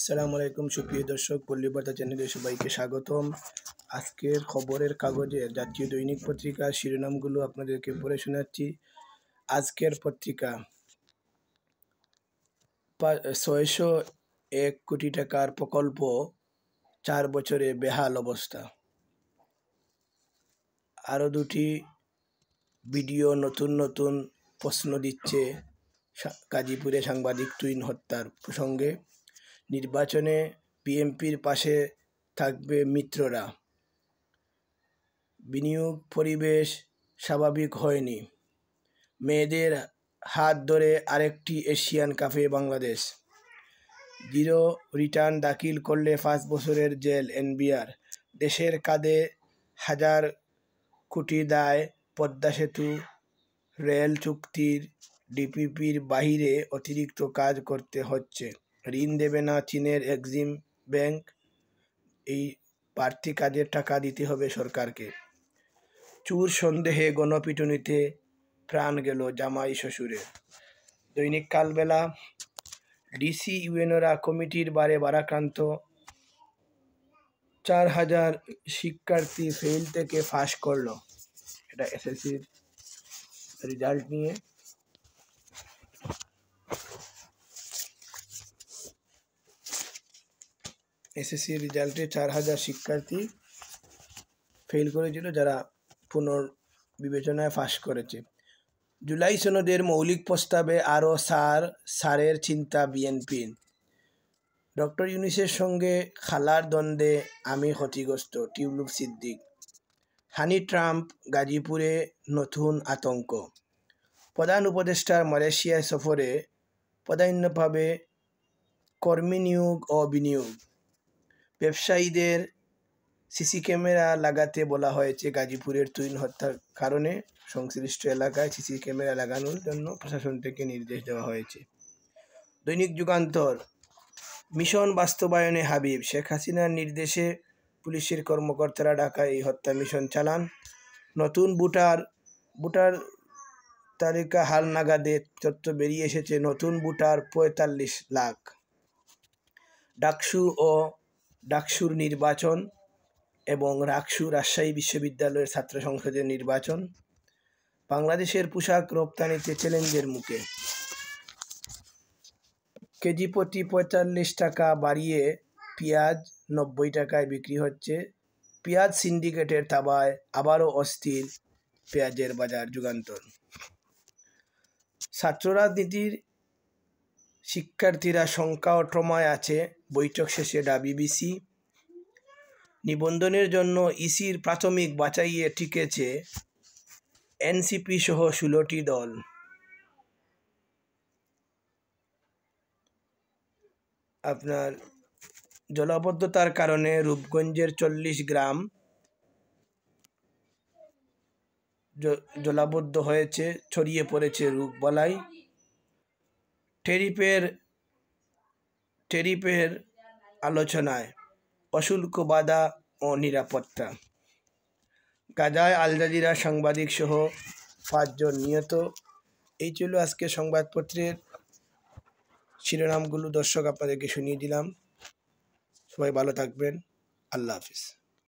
আসসালামু আলাইকুম সুপ্রিয় দর্শক, পল্লী বার্তা চ্যানেলে সবাইকে স্বাগতম। আজকের খবরের কাগজের জাতীয় দৈনিক পত্রিকার শিরোনামগুলো আপনাদেরকে পড়ে শোনাচ্ছি। আজকের পত্রিকা 601 কোটি টাকার প্রকল্প 4 বছরে বেহাল অবস্থা। আরও দুটি ভিডিও নতুন নতুন প্রশ্ন দিচ্ছে গাজীপুরে সাংবাদিক তুহিন হত্যার প্রসঙ্গে। নির্বাচনে বিএনপির পাশে থাকবে মিত্ররা। বিনিয়োগ পরিবেশ স্বাভাবিক হয়নি। মেয়েদের হাত ধরে আরেকটি এশিয়ান কাপে বাংলাদেশ। জিরো রিটার্ন দাখিল করলে 5 বছরের জেল এনবিআর। দেশের কাঁধে 1000 কোটি দায়। পদ্মা সেতু রেল চুক্তির ডিপিপির বাইরে অতিরিক্ত কাজ করতে হচ্ছে। ঋণ দেবে না চীনের এক্সিম ব্যাংক। এই বাড়তি কাজের টাকা দিতে হবে সরকারকে। চুর সন্দেহে গণপিটুনিতে প্রাণ গেল জামাই শ্বশুরের। দৈনিক কালবেলা। ডিসি ইউএনওরা কমিটির বারে ভারাক্রান্ত। 4000 শিক্ষার্থী ফেল থেকে পাশ করল। এটা এসএসসির রেজাল্ট নিয়ে। এসএসসির রেজাল্টে 4000 শিক্ষার্থী ফেল করেছিল, যারা পুনর্বিবেচনায় পাশ করেছে। জুলাই সনদের মৌলিক প্রস্তাবে আরও সারের চিন্তা বিএনপির। ডক্টর ইউনূসের সঙ্গে খালার দ্বন্দ্বে আমি ক্ষতিগ্রস্ত, টিউলিপ সিদ্দিক। হানি ট্রাম্প গাজীপুরে নতুন আতঙ্ক। প্রধান উপদেষ্টার মালয়েশিয়া সফরে প্রাধান্য পাবে কর্মী নিয়োগ ও বিনিয়োগ। ব্যবসায়ীদের সিসি ক্যামেরা লাগাতে বলা হয়েছে। গাজীপুরের তুহিন হত্যার কারণে সংশ্লিষ্ট এলাকায় সিসি ক্যামেরা লাগানোর জন্য প্রশাসন থেকে নির্দেশ দেওয়া হয়েছে। দৈনিক যুগান্তর। মিশন বাস্তবায়নে হাবিব। শেখ হাসিনার নির্দেশে পুলিশের কর্মকর্তারা ঢাকায় এই হত্যা মিশন চালান। নতুন ভোটার তালিকা হালনাগাদে তথ্য বেরিয়ে এসেছে। নতুন ভোটার 45 লাখ। ডাকসু ও ডাকসুর নির্বাচন এবং রাকসু রাজশাহী বিশ্ববিদ্যালয়ের ছাত্র সংসদের নির্বাচন। বাংলাদেশের পোশাক রপ্তানিতে চ্যালেঞ্জের মুখে। কেজি প্রতি 45 টাকা বাড়িয়ে পেঁয়াজ 90 টাকায় বিক্রি হচ্ছে। পেঁয়াজ সিন্ডিকেটের তাবায় আবারও অস্থির পেঁয়াজের বাজার। যুগান্তর। ছাত্ররাজনীতির শিক্ষার্থীরা শঙ্কা ও ট্রমায় আছে, বৈঠক শেষে দাবি বিসি। নিবন্ধনের জন্য ইসির প্রাথমিক বাছাইয়ে টিকেছে এনসিপি সহ 16টি দল। আপনার জলাবদ্ধতার কারণে রূপগঞ্জের 40 গ্রাম জলাবদ্ধ হয়েছে, ছড়িয়ে পড়েছে রোগবালাই। টেরিফের আলোচনায় অশুল্ক বাধা ও নিরাপত্তা। গাজায় আল জাজিরা সাংবাদিক সহ 5 জন নিহত। এই ছিল আজকে সংবাদপত্রের শিরোনামগুলো। দর্শক, আপনাদেরকে শুনিয়ে দিলাম। সবাই ভালো থাকবেন। আল্লাহ হাফিজ।